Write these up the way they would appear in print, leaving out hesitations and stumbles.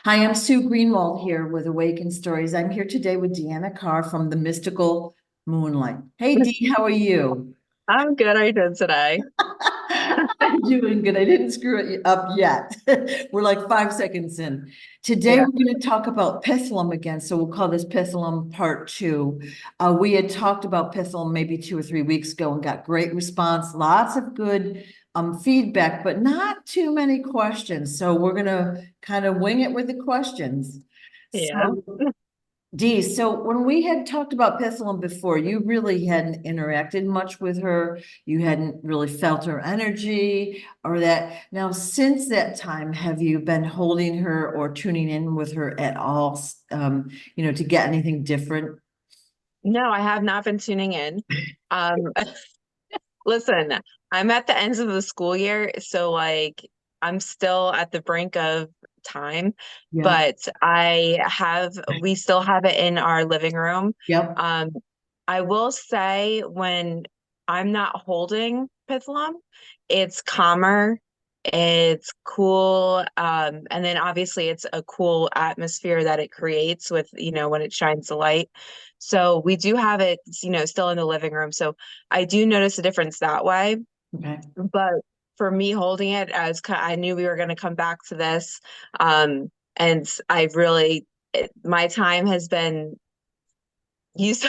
Hi, I'm Sue Greenwald here with Awakened Stories. I'm here today with Deanna Carr from the Mystical Moonlight. Hey, Dee, how are you? I'm good. How are you doing today? I'm doing good. I didn't screw it up yet. We're like 5 seconds in. Today, Yeah. we're going to talk about Pitholem again. So we'll call this Pitholem Part 2. We had talked about Pitholem maybe 2 or 3 weeks ago and got great response, lots of good feedback, but not too many questions. So we're going to kind of wing it with the questions. Yeah. So Dee, so when we had talked about Pitholem before, you really hadn't interacted much with her. You hadn't really felt her energy or that. Now, since that time, have you been holding her or tuning in with her at all, to get anything different? No, I have not been tuning in. Um, listen, I'm at the ends of the school year, so I'm still at the brink of time, Yeah. but we still have it in our living room. Yep. Um, I will say when I'm not holding Pitholum, it's calmer, it's cool, and then obviously it's a cool atmosphere that it creates with, when it shines the light. So we do have it, still in the living room. So I do notice a difference that way. Okay. But for me holding it, I knew we were going to come back to this. And my time has been used.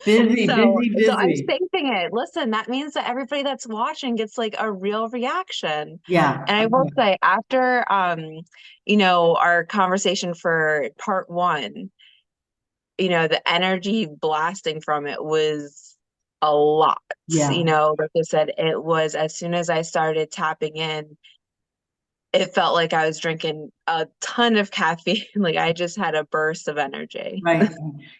Busy, So, busy, so I'm busy. saving it. Listen, that means that everybody that's watching gets like a real reaction. Yeah. And I will Okay. say after, our conversation for part one, the energy blasting from it was a lot. Yeah. Like I said, it was as soon as I started tapping in, it felt like I was drinking a ton of caffeine. Like I just had a burst of energy. Right.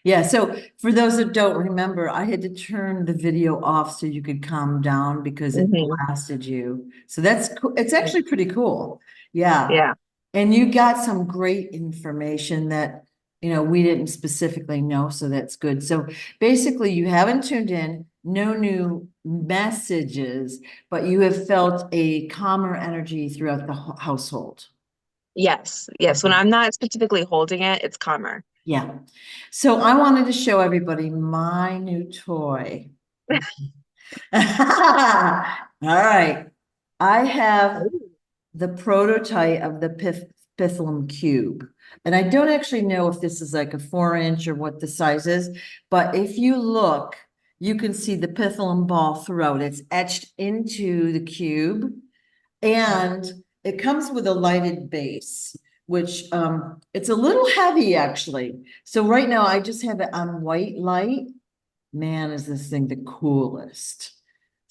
Yeah. So for those that don't remember, I had to turn the video off so you could calm down because it Hmm. blasted you. So that's cool. It's actually pretty cool. Yeah. Yeah. And you got some great information that, we didn't specifically know. So that's good. So basically, you haven't tuned in, no new messages, but you have felt a calmer energy throughout the household. Yes. Yes. When I'm not specifically holding it, it's calmer. Yeah. So I wanted to show everybody my new toy. All right. I have the prototype of the Pitholem cube. And I don't actually know if this is like a 4 inch or what the size is, but if you look, you can see the Pitholem ball throughout. It's etched into the cube. And it comes with a lighted base, which it's a little heavy actually. So right now I just have it on white light. Man, is this thing the coolest.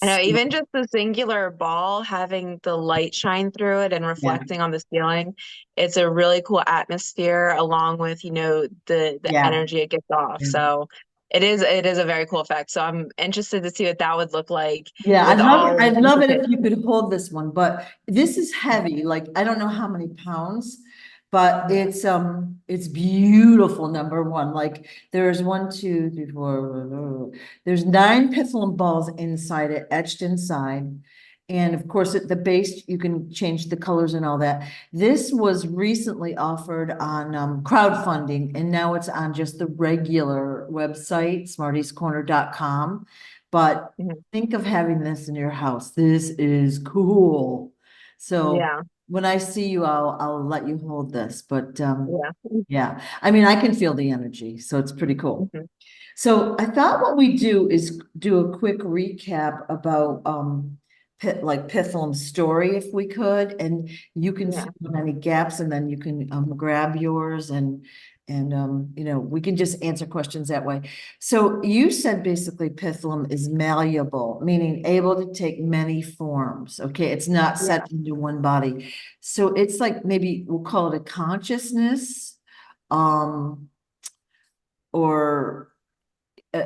I know, So, even just the singular ball having the light shine through it and yeah, reflecting on the ceiling, it's a really cool atmosphere along with, the yeah. energy it gives off. Yeah, So it is a very cool effect. So I'm interested to see what that would look like yeah, with all of the I'd love it if you intricacies. could hold this one, but this is heavy, like I don't know how many pounds, but it's beautiful, number one. Like there's 1, 2, 3, 4, there's 9 Pitholem inside it, etched inside. And of course, at the base, you can change the colors and all that. This was recently offered on crowdfunding, and now it's on just the regular website, smartiescorner.com. But Mhm. think of having this in your house. This is cool. So Yeah, when I see you, I'll let you hold this. But yeah. yeah, I mean, I can feel the energy, so it's pretty cool. Mhm. So I thought what we do is do a quick recap about Pitholem's story if we could, and you can Yeah. fill in any gaps and then you can grab yours and we can just answer questions that way. So you said basically Pitholem is malleable, meaning able to take many forms. Okay, it's not Yeah. set into one body. So it's like maybe we'll call it a consciousness, um, or uh,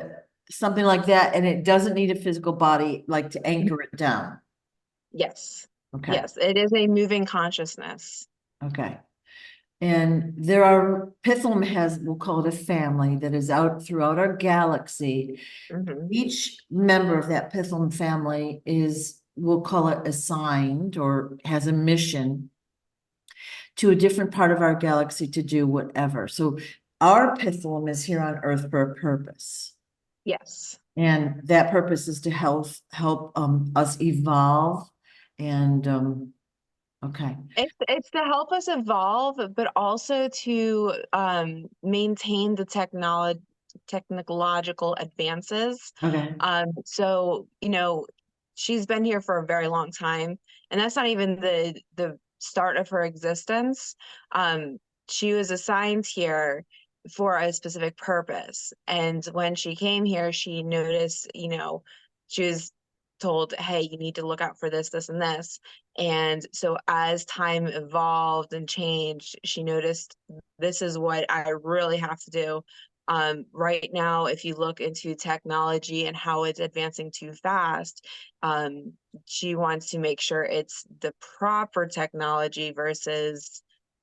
something like that, and it doesn't need a physical body like to anchor it down. Yes. Okay, Yes. It is a moving consciousness. okay. And there are, Pitholem has, we'll call it a family that is out throughout our galaxy. Hmm. Each member of that Pitholem family is, we'll call it assigned or has a mission to a different part of our galaxy to do whatever. So our Pitholem is here on Earth for a purpose. Yes. And that purpose is to help us evolve and okay. It's to help us evolve, but also to maintain the technological advances. Okay. So, she's been here for a very long time, and that's not even the start of her existence. She was assigned here for a specific purpose. And when she came here, she noticed, she was told, hey, you need to look out for this, this, and this. And so as time evolved and changed, she noticed this is what I really have to do. Right now, if you look into technology and how it's advancing too fast, she wants to make sure it's the proper technology versus,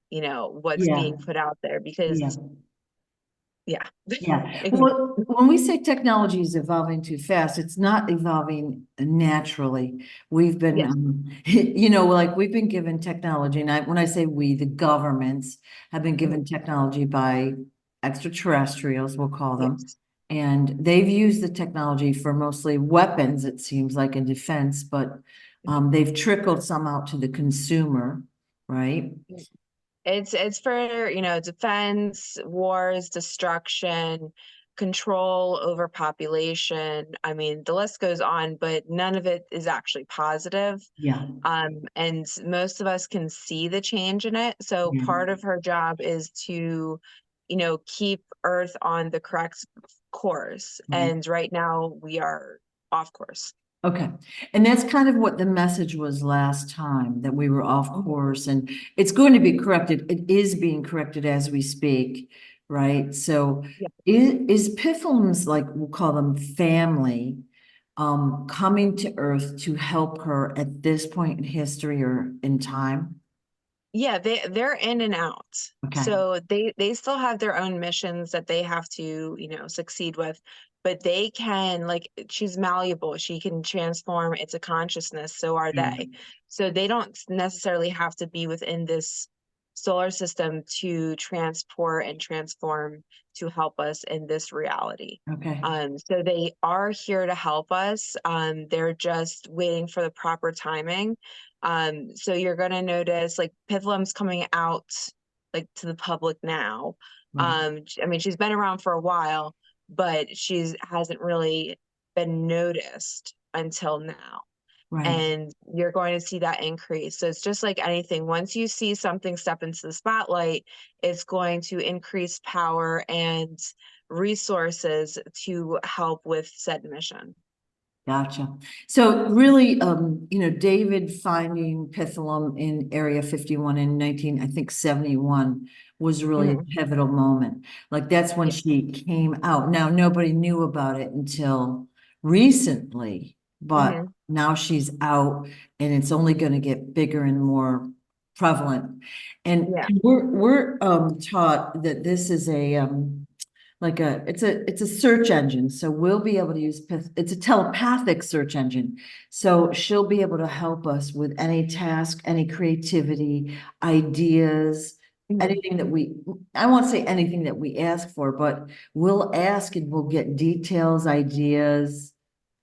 what's Yeah. being put out there because Yeah. yeah. Yeah. Well, when we say technology is evolving too fast, it's not evolving naturally. We've been, Yeah. like we've been given technology, and when I say we, the governments have been given technology by extraterrestrials, we'll call them. Yes. And they've used the technology for mostly weapons, it seems like, in defense, but they've trickled some out to the consumer, right? It's for, defense, wars, destruction, control over population. I mean, the list goes on, but none of it is actually positive. Yeah. And most of us can see the change in it. So Yeah. part of her job is to, keep Earth on the correct course. Right. And right now we are off course. Okay. And that's kind of what the message was last time, that we were off course, and it's going to be corrected. It is being corrected as we speak, right? So Yeah. is Pitholem's, like we'll call them family, coming to Earth to help her at this point in history or in time? Yeah, they're in and out. Okay. So they still have their own missions that they have to, succeed with, but they can, like, she's malleable. She can transform. It's a consciousness, so are Yeah. they. So they don't necessarily have to be within this solar system to transport and transform to help us in this reality. Okay. So they are here to help us. They're just waiting for the proper timing. So you're gonna notice like Pitholem's coming out like to the public now. Right. I mean, she's been around for a while, but she's hasn't really been noticed until now. Right. And you're going to see that increase. So it's just like anything. Once you see something step into the spotlight, it's going to increase power and resources to help with said mission. Gotcha. So really, David finding Pitholem in Area 51 in 19, I think 71 was really a Mhm. pivotal moment. Like that's when Yeah. she came out. Now, nobody knew about it until recently, but Mhm. now she's out and it's only going to get bigger and more prevalent. And Yeah. we're taught that this is it's a search engine. So we'll be able to use it's a telepathic search engine. So she'll be able to help us with any task, any creativity, ideas, Mhm. anything that I won't say anything that we ask for, but we'll ask and we'll get details, ideas,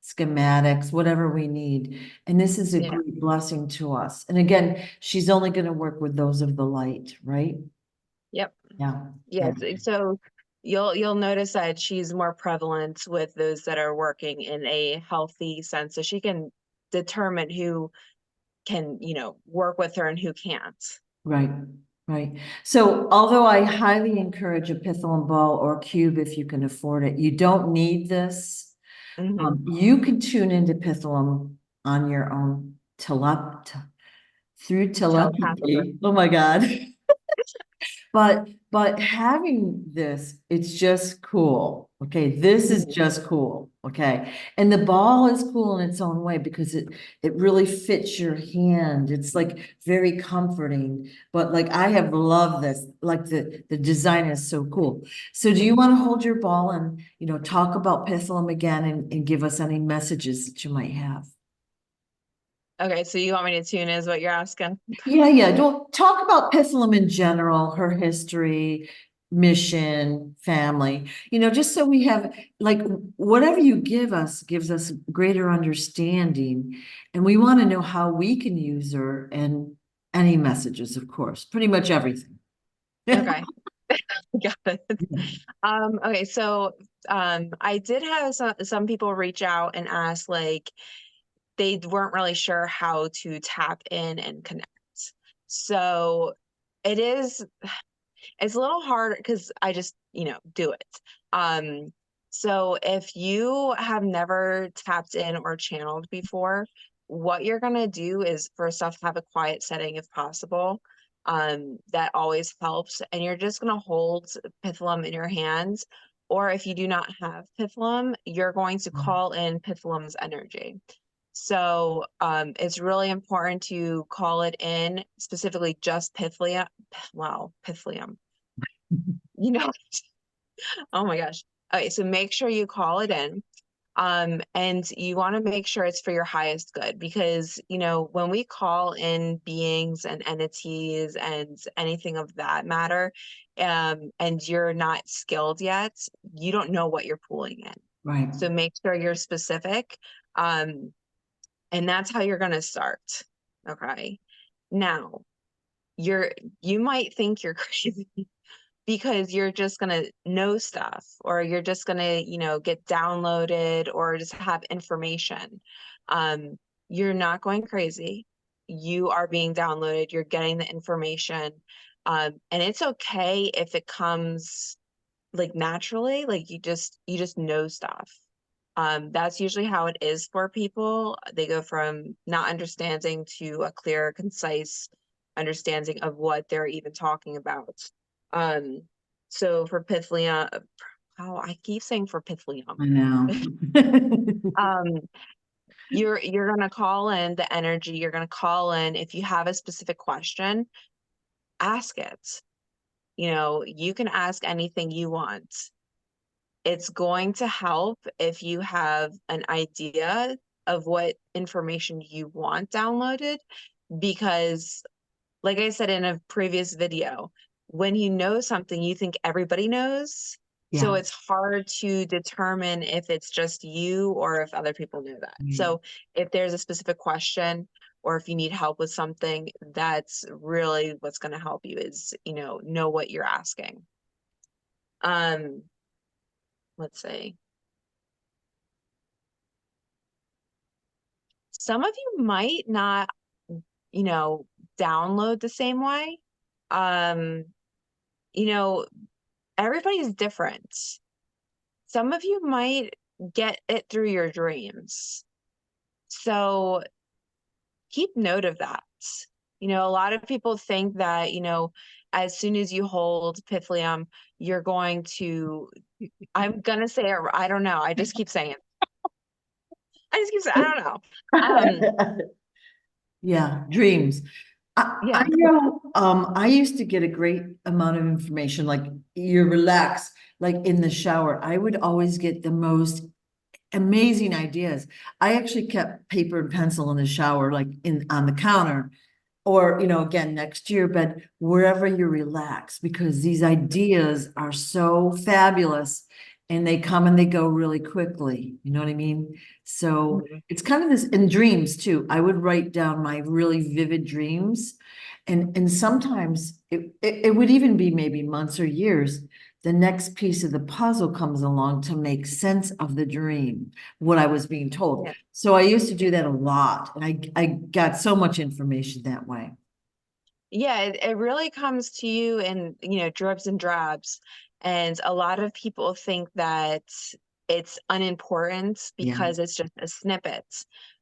schematics, whatever we need. And this is a Yeah. great blessing to us. And again, she's only going to work with those of the light, right? Yep. Yeah. Yeah. Yes. So you'll notice that she's more prevalent with those that are working in a healthy sense. So she can determine who can, work with her and who can't. Right, right. So although I highly encourage a Pitholem ball or cube if you can afford it, you don't need this. Hmm. You can tune into Pitholem on your own through Telepathically. telepathy. Oh my God. But having this, it's just cool. Okay, this is Mhm. just cool. Okay. And the ball is cool in its own way because it really fits your hand. It's like very comforting. But like I have loved this. Like the design is so cool. So do you want to hold your ball and talk about Pitholem again and give us any messages that you might have? Okay, so you want me to tune is what you're asking? Yeah. Don't talk about Pitholem in general, her history, mission, family, just so we have like whatever you give us gives us greater understanding. And we want to know how we can use her and any messages, of course, pretty much everything. Okay. Got it. Okay, so I did have some people reach out and ask like they weren't really sure how to tap in and connect. So it is it's a little hard because I just, do it. Um, so if you have never tapped in or channeled before, what you're gonna do is first off have a quiet setting if possible. That always helps. And you're just gonna hold Pitholem in your hands. Or if you do not have Pitholem, you're going to call in Pitholem's energy. So it's really important to call it in, specifically just Pithium. Wow, Pithium. You know, oh my gosh. Okay, so make sure you call it in. And you want to make sure it's for your highest good because, when we call in beings and entities and anything of that matter, and you're not skilled yet, you don't know what you're pulling in. Right. So make sure you're specific. And that's how you're going to start. Okay. Now, you might think you're crazy because you're just going to know stuff or you're just going to, get downloaded or just have information. Um, you're not going crazy. You are being downloaded, you're getting the information. And it's okay if it comes like naturally, like you just know stuff. That's usually how it is for people. They go from not understanding to a clear, concise understanding of what they're even talking about. Um, so for Pithium, oh, I keep saying for Pithium. I know. Um, you're gonna call in the energy, you're gonna call in if you have a specific question, ask it. You can ask anything you want. It's going to help if you have an idea of what information you want downloaded because like I said in a previous video, when you know something you think everybody knows, so Yeah. it's hard to determine if it's just you or if other people know that. Right. So if there's a specific question or if you need help with something, that's really what's going to help you is, know what you're asking. Um, let's see. Some of you might not, you know, download the same way. Um, you know, everybody's different. Some of you might get it through your dreams. So keep note of that. A lot of people think that, as soon as you hold Pithium, you're going to, I'm gonna say it, I don't know. I just keep saying it. I just keep saying, I don't know. Yeah, dreams. I Yeah, know, I used to get a great amount of information, like you relax, like in the shower. I would always get the most amazing ideas. I actually kept paper and pencil in the shower, like on the counter. Or, again, next to your bed, wherever you relax, because these ideas are so fabulous and they come and they go really quickly. You know what I mean? So Mhm. it's kind of this in dreams too. I would write down my really vivid dreams. And sometimes it would even be maybe months or years. The next piece of the puzzle comes along to make sense of the dream, what I was being told. Yeah. So I used to do that a lot, and I got so much information that way. Yeah, it really comes to you in, dribs and drabs. And a lot of people think that it's unimportant Yeah. because it's just a snippet.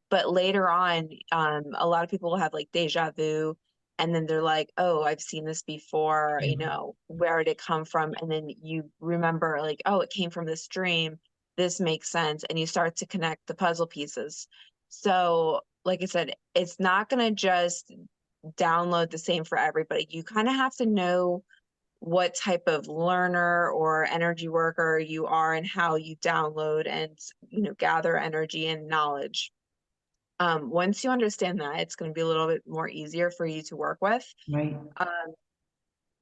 But later on, a lot of people will have like deja vu, and then they're like, oh, I've seen this before, where did it come from? And then you remember, like, oh, it came from this dream. This makes sense. And you start to connect the puzzle pieces. So, like I said, it's not going to just download the same for everybody. You kind of have to know what type of learner or energy worker you are and how you download and gather energy and knowledge. Once you understand that, it's going to be a little bit more easier for you to work with. Right. Um,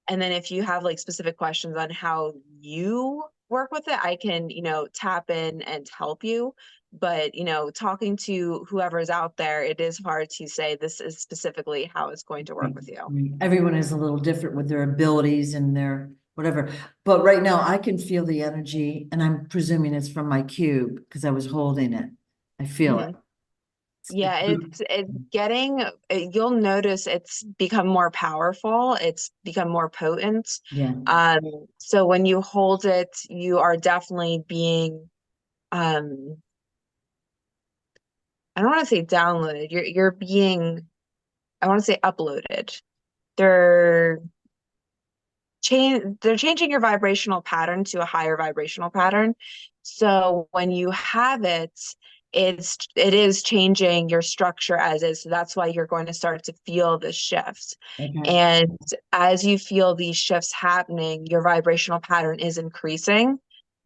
and then if you have like specific questions on how you work with it, I can, tap in and help you. But, talking to whoever's out there, it is hard to say this is specifically how it's going to work Right, with you. right. Everyone is a little different with their abilities and their whatever. But right now I can feel the energy and I'm presuming it's from my cube because I was holding it. I feel it. Mhm. Yeah, it's getting, you'll notice it's become more powerful. It's become more potent. Yeah, Um, so when you hold it, you are definitely being, um, I don't want to say downloaded. You're being, I want to say uploaded. They're they're changing your vibrational pattern to a higher vibrational pattern. So when you have it, it is changing your structure as is. So that's why you're going to start to feel the shifts. okay. And as you feel these shifts happening, your vibrational pattern is increasing.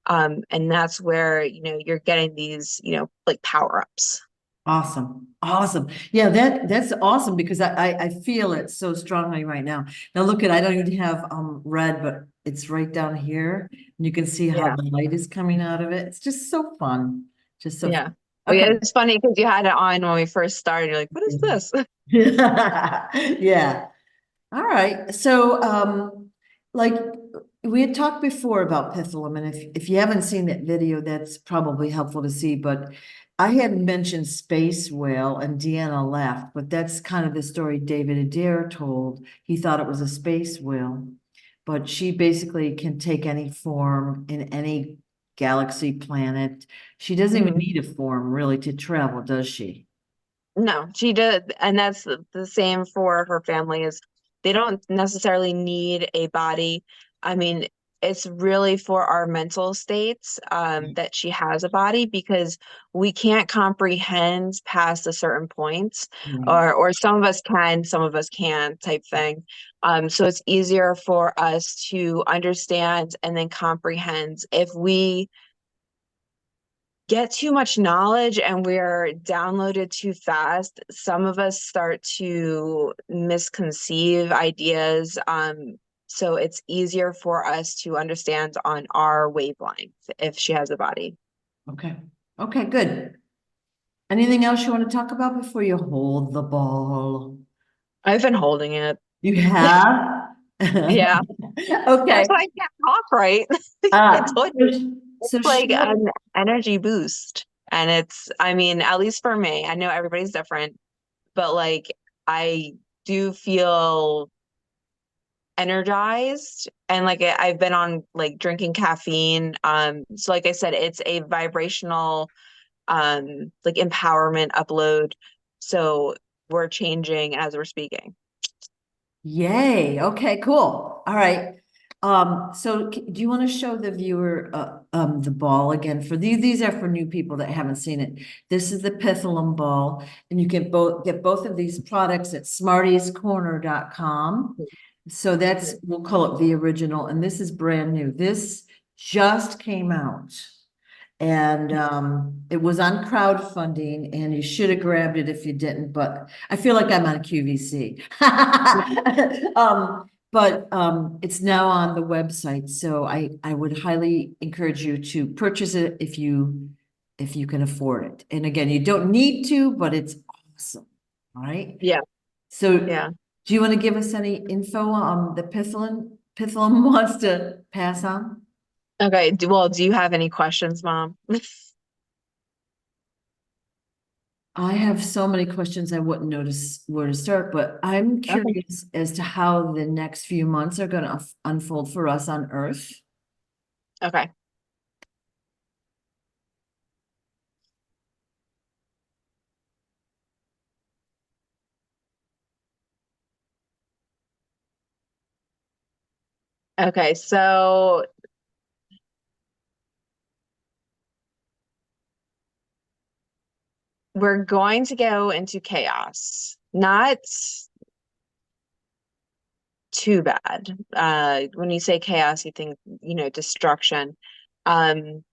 And that's where, you're getting these, like power ups. Awesome. Awesome. Yeah, that's awesome because I feel it so strongly right now. Now look at, I don't even have red, but it's right down here. And you can see how Yeah. the light is coming out of it. It's just so fun. Just so Yeah. fun. Oh, Okay. yeah, it's funny because you had it on when we first started. You're like, what is this? Yeah. All right. So, like we had talked before about Pitholem, and if you haven't seen that video, that's probably helpful to see. But I had mentioned space whale, and Deanna laughed, but that's kind of the story David Adair told. He thought it was a space whale, but she basically can take any form in any galaxy, planet. She doesn't even Mhm. need a form really to travel, does she? No, she did, and that's the same for her family is they don't necessarily need a body. I mean, it's really for our mental states that she has a body because we can't comprehend past a certain point, Right. or some of us can, some of us can't type thing. So it's easier for us to understand and then comprehend if we get too much knowledge and we're downloaded too fast, some of us start to misconceive ideas. So it's easier for us to understand on our wavelength if she has a body. Okay. Okay, good. Anything else you want to talk about before you hold the ball? I've been holding it. You have? Yeah. That's Okay. why I can't talk right. I Uh, told you. so It's so like show, an energy boost. And I mean, at least for me, I know everybody's different, but like I do feel energized and like I've been on like drinking caffeine. So like I said, it's a vibrational like empowerment upload. So we're changing as we're speaking. yay. Okay, cool. All right. So do you want to show the viewer the ball again? For these are for new people that haven't seen it. This is the Pitholem ball, and you can both get both of these products at smartiescorner.com. So that's, we'll call it the original, and this is brand new. This just came out. And it was on crowdfunding, and you should have grabbed it if you didn't, but I feel like I'm on QVC. But it's now on the website, so I would highly encourage you to purchase it if you can afford it. And again, you don't need to, but it's awesome. All right. Yeah, So yeah. do you want to give us any info on the Pitholem wants to pass on? Okay. Well, do you have any questions, Mom? I have so many questions I wouldn't notice where to start, but I'm Okay. curious as to how the next few months are going to unfold for us on Earth. Okay. Okay. So we're going to go into chaos. Not too bad. When you say chaos, you think, destruction. Um,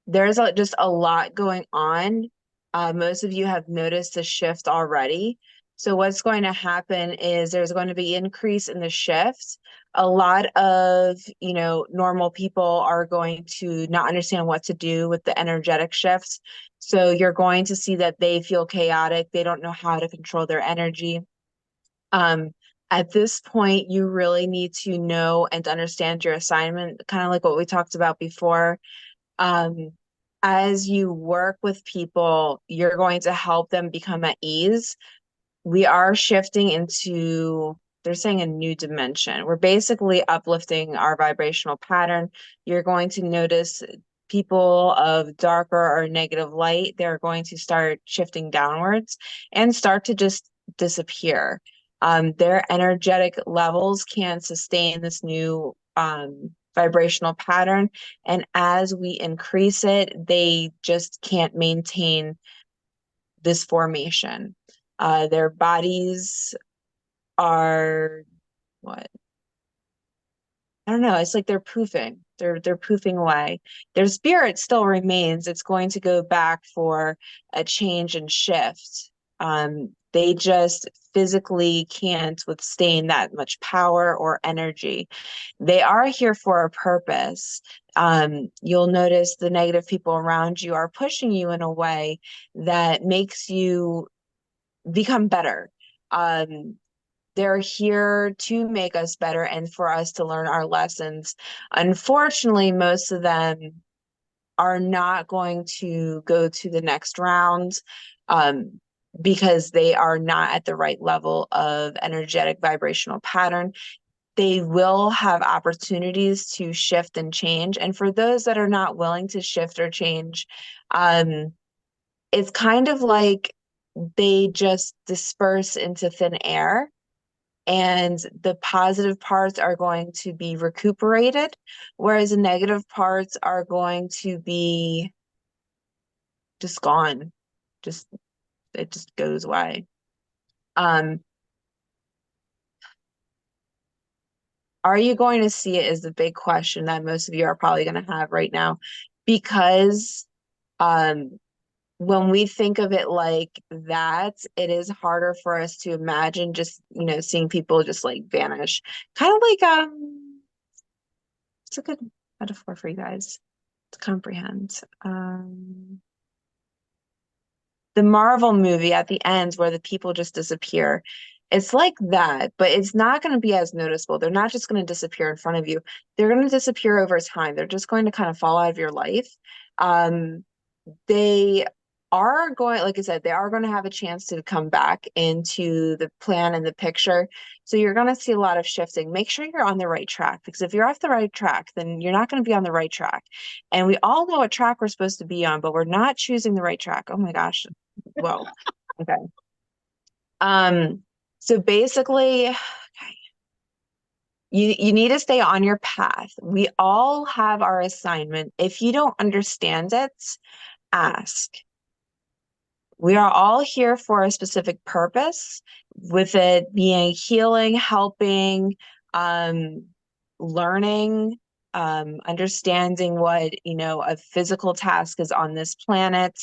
there's just a lot going on. Most of you have noticed a shift already. So what's going to happen is there's going to be increase in the shift. A lot of, normal people are going to not understand what to do with the energetic shifts. So you're going to see that they feel chaotic. They don't know how to control their energy. Um, at this point, you really need to know and understand your assignment, kind of like what we talked about before. Um, as you work with people, you're going to help them become at ease. We are shifting into, they're saying, a new dimension. We're basically uplifting our vibrational pattern. You're going to notice people of darker or negative light, they're going to start shifting downwards and start to just disappear. Their energetic levels can sustain this new vibrational pattern. And as we increase it, they just can't maintain this formation. Their bodies are what? I don't know. It's like they're poofing. They're poofing away. Their spirit still remains. It's going to go back for a change and shift. They just physically can't withstand that much power or energy. They are here for a purpose. You'll notice the negative people around you are pushing you in a way that makes you become better. They're here to make us better and for us to learn our lessons. Unfortunately, most of them are not going to go to the next round because they are not at the right level of energetic vibrational pattern. They will have opportunities to shift and change. And for those that are not willing to shift or change, it's kind of like they just disperse into thin air, and the positive parts are going to be recuperated, whereas the negative parts are going to be just gone. Just it just goes away. Um, are you going to see it is the big question that most of you are probably going to have right now, because um when we think of it like that, it is harder for us to imagine just, seeing people just like vanish. Kind of like it's a good metaphor for you guys to comprehend. The Marvel movie at the end where the people just disappear. It's like that, but it's not going to be as noticeable. They're not just going to disappear in front of you. They're going to disappear over time. They're just going to kind of fall out of your life. Um, they are going, like I said, they are going to have a chance to come back into the plan and the picture. So you're going to see a lot of shifting. Make sure you're on the right track, because if you're off the right track, then you're not going to be on the right track. And we all know what track we're supposed to be on, but we're not choosing the right track. Oh my gosh. Whoa. Okay. So basically, okay, you need to stay on your path. We all have our assignment. If you don't understand it, ask. We are all here for a specific purpose, with it being healing, helping, um, learning, understanding what, a physical task is on this planet.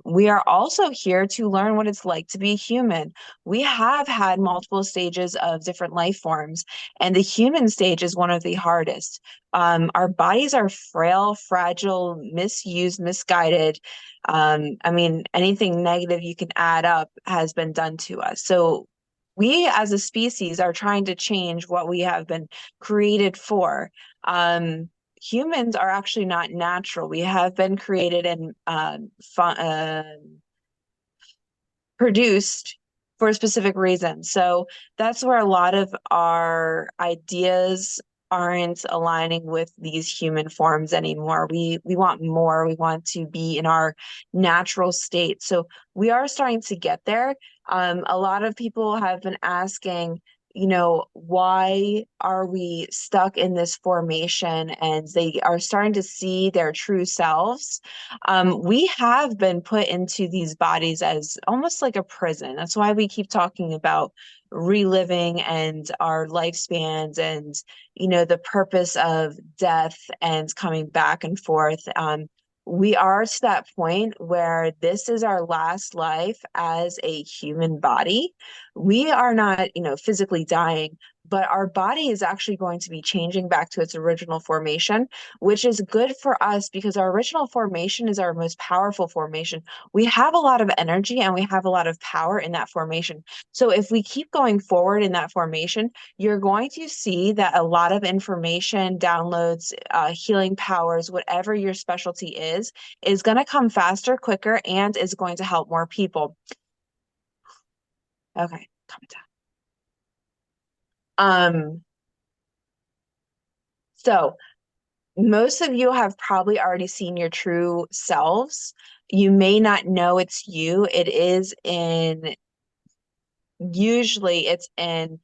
We are also here to learn what it's like to be human. We have had multiple stages of different life forms, and the human stage is one of the hardest. Our bodies are frail, fragile, misused, misguided. I mean, anything negative you can add up has been done to us. So we as a species are trying to change what we have been created for. Humans are actually not natural. We have been created and produced for a specific reason. So that's where a lot of our ideas aren't aligning with these human forms anymore. We want more. We want to be in our natural state. So we are starting to get there. A lot of people have been asking, why are we stuck in this formation? And they are starting to see their true selves. We have been put into these bodies as almost like a prison. That's why we keep talking about reliving and our lifespans and, the purpose of death and coming back and forth. we are to that point where this is our last life as a human body. We are not, physically dying, but our body is actually going to be changing back to its original formation, which is good for us because our original formation is our most powerful formation. We have a lot of energy and we have a lot of power in that formation. So if we keep going forward in that formation, you're going to see that a lot of information, downloads, healing powers, whatever your specialty is going to come faster, quicker, and is going to help more people. Okay, calm down. So most of you have probably already seen your true selves. You may not know it's you. Usually it's in.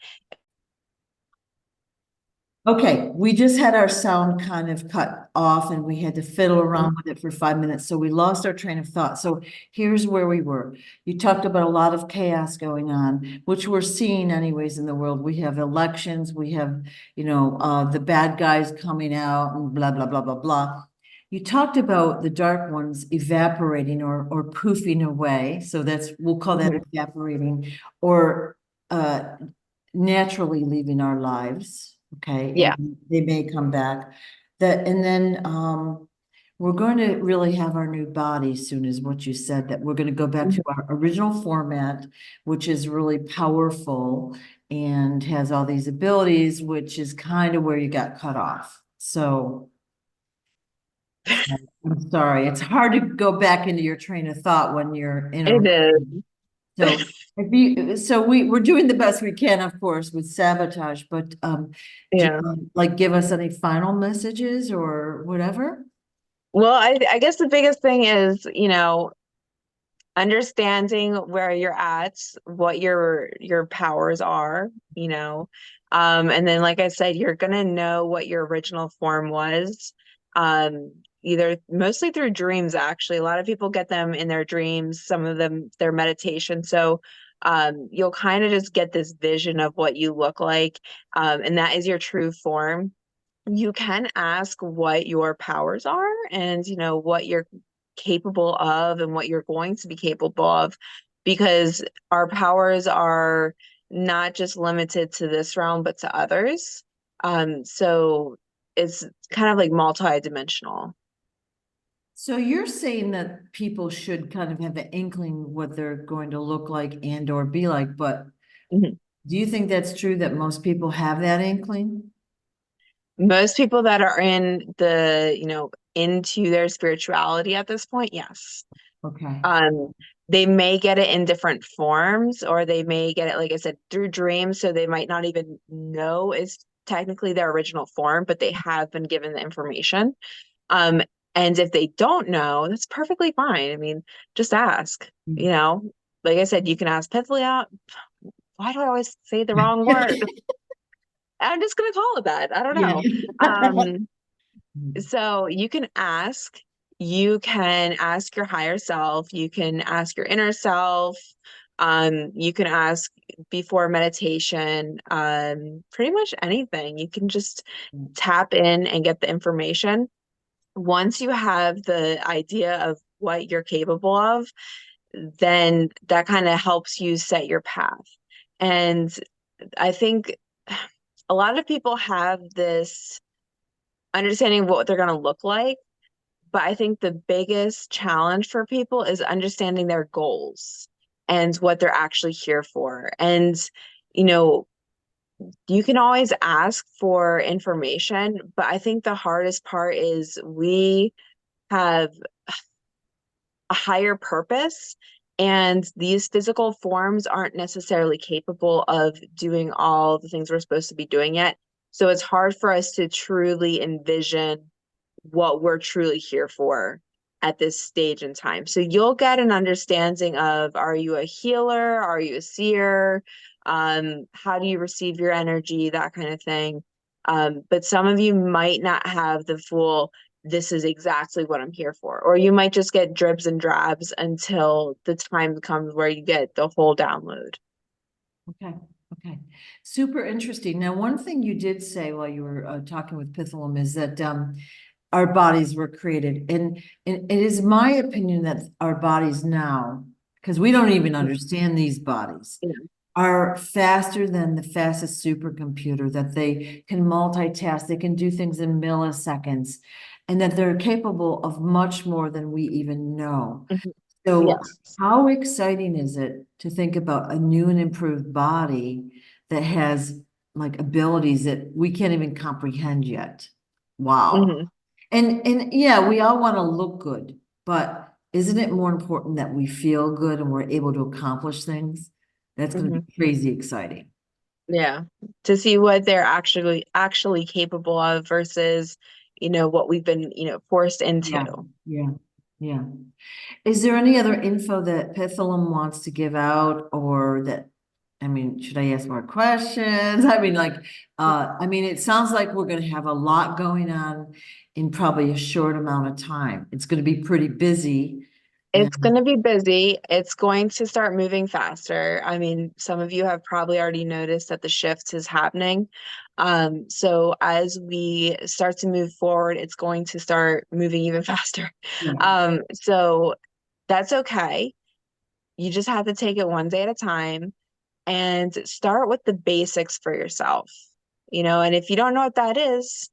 Okay, we just had our sound kind of cut off and we had to fiddle around with it for 5 minutes. So we lost our train of thought. So here's where we were. You talked about a lot of chaos going on, which we're seeing anyways in the world. We have elections, we have, the bad guys coming out and blah, blah, blah, blah, blah. You talked about the dark ones evaporating or poofing away. So we'll call that evaporating or naturally leaving our lives. Okay, Yeah. and they may come back. And then we're going to really have our new body soon, is what you said, that we're going to go back to our original format, which is really powerful and has all these abilities, which is kind of where you got cut off. So I'm sorry, it's hard to go back into your train of thought when you're in a. It is. So we're doing the best we can, of course, with sabotage, but do Yeah. you like give us any final messages or whatever? Well, I guess the biggest thing is, understanding where you're at, what your powers are, and then like I said, you're gonna know what your original form was, either mostly through dreams. Actually, a lot of people get them in their dreams, some of them their meditation. So you'll kind of just get this vision of what you look like, and that is your true form. You can ask what your powers are and what you're capable of and what you're going to be capable of, because our powers are not just limited to this realm but to others. So it's kind of like multi-dimensional. So you're saying that people should kind of have an inkling what they're going to look like and or be like, but Mhm. do you think that's true that most people have that inkling? Most people that are in into their spirituality at this point, yes. Okay. Um, they may get it in different forms, or they may get it, like I said, through dreams. So they might not even know it's technically their original form, but they have been given the information. Um, and if they don't know, that's perfectly fine. I mean, just ask, like I said, you can ask Pitholem. Why do I always say the wrong word? I'm just gonna call it that. I don't Yeah. know. Um, So you can ask your higher self, you can ask your inner self, you can ask before meditation, pretty much anything. You can just tap in and get the information. Once you have the idea of what you're capable of, then that kind of helps you set your path. And I think a lot of people have this understanding of what they're going to look like. But I think the biggest challenge for people is understanding their goals and what they're actually here for. And, you know, you can always ask for information, but I think the hardest part is we have a higher purpose, and these physical forms aren't necessarily capable of doing all the things we're supposed to be doing yet. So it's hard for us to truly envision what we're truly here for at this stage in time. So you'll get an understanding of, are you a healer? Are you a seer? How do you receive your energy? That kind of thing. But some of you might not have the full, this is exactly what I'm here for. Or you might just get dribs and drabs until the time comes where you get the whole download. Okay, okay. Super interesting. Now, one thing you did say while you were talking with Pitholem is that our bodies were created. And it is my opinion that our bodies now, because we don't even understand these bodies, Yeah. are faster than the fastest supercomputer, that they can multitask, they can do things in milliseconds, and that they're capable of much more than we even know. Mhm. So Yes. how exciting is it to think about a new and improved body that has like abilities that we can't even comprehend yet? Wow. Hmm. And yeah, we all want to look good, but isn't it more important that we feel good and we're able to accomplish things? That's going to Hmm. be crazy exciting. Yeah. To see what they're actually capable of versus, what we've been, forced into. Yeah, yeah, yeah. Is there any other info that Pitholem wants to give out or that, I mean, should I ask more questions? I mean, like, I mean, it sounds like we're gonna have a lot going on in probably a short amount of time. It's gonna be pretty busy. It's And going to be busy. It's going to start moving faster. I mean, some of you have probably already noticed that the shift is happening. So as we start to move forward, it's going to start moving even faster. yeah, So that's okay. You just have to take it one day at a time and start with the basics for yourself. And if you don't know what that is,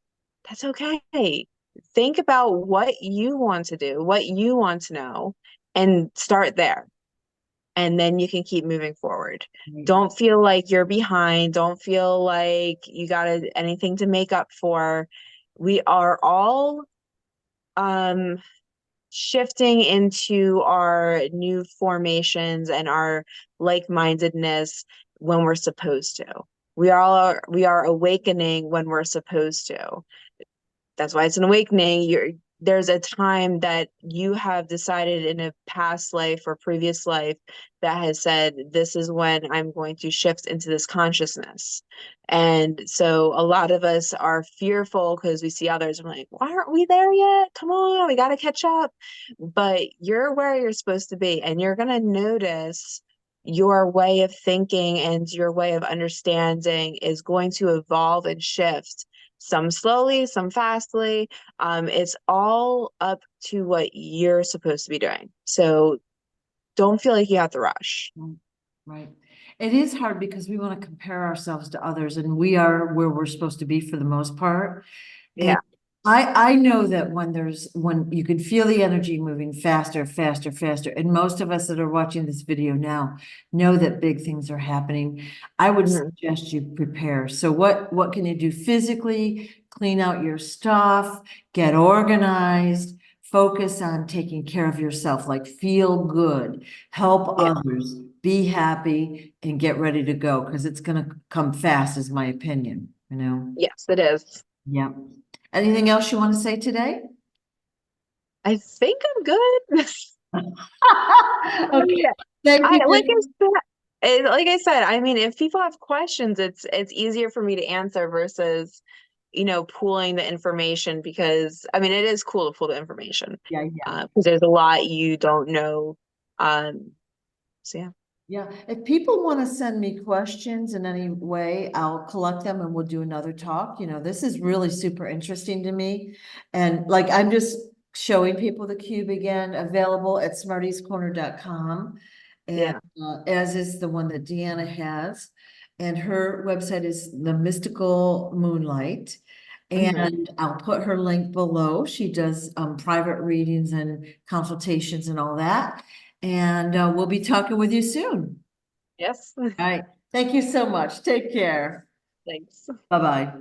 that's okay. Think about what you want to do, what you want to know, and start there. And then you can keep moving forward. right, Don't feel like you're behind. Don't feel like you got anything to make up for. We are all um shifting into our new formations and our like-mindedness when we're supposed to. We are awakening when we're supposed to. That's why it's an awakening. There's a time that you have decided in a past life or previous life that has said, this is when I'm going to shift into this consciousness. And so a lot of us are fearful because we see others and we're like, why aren't we there yet? Come on, we got to catch up. But you're where you're supposed to be, and you're going to notice your way of thinking and your way of understanding is going to evolve and shift, some slowly, some fastly. It's all up to what you're supposed to be doing. So don't feel like you have to rush. right, right. It is hard because we want to compare ourselves to others and we are where we're supposed to be for the most part. And Yeah. I know that when you can feel the energy moving faster, faster, faster, and most of us that are watching this video now know that big things are happening. I would Hmm. suggest you prepare. So what can you do physically? Clean out your stuff, get organized, focus on taking care of yourself, like feel good, help Yeah. others, be happy, and get ready to go because it's gonna come fast, is my opinion, you know? Yes, it is. Yeah. Anything else you want to say today? I think I'm good. Okay. Yeah. Thank I you. like I said, like I said, I mean, if people have questions, it's easier for me to answer versus, pooling the information because I mean, it is cool to pull the information, Yeah, yeah. because there's a lot you don't know. Um, so yeah. Yeah. If people want to send me questions in any way, I'll collect them and we'll do another talk. You know, this is really super interesting to me. And like I'm just showing people the cube again, available at smartiescorner.com. And Yeah. as is the one that Deanna has. And her website is The Mystical Moonlight. Hmm. And I'll put her link below. She does private readings and consultations and all that. And we'll be talking with you soon. Yes. All right. Thank you so much. Take care. Thanks. Bye-bye.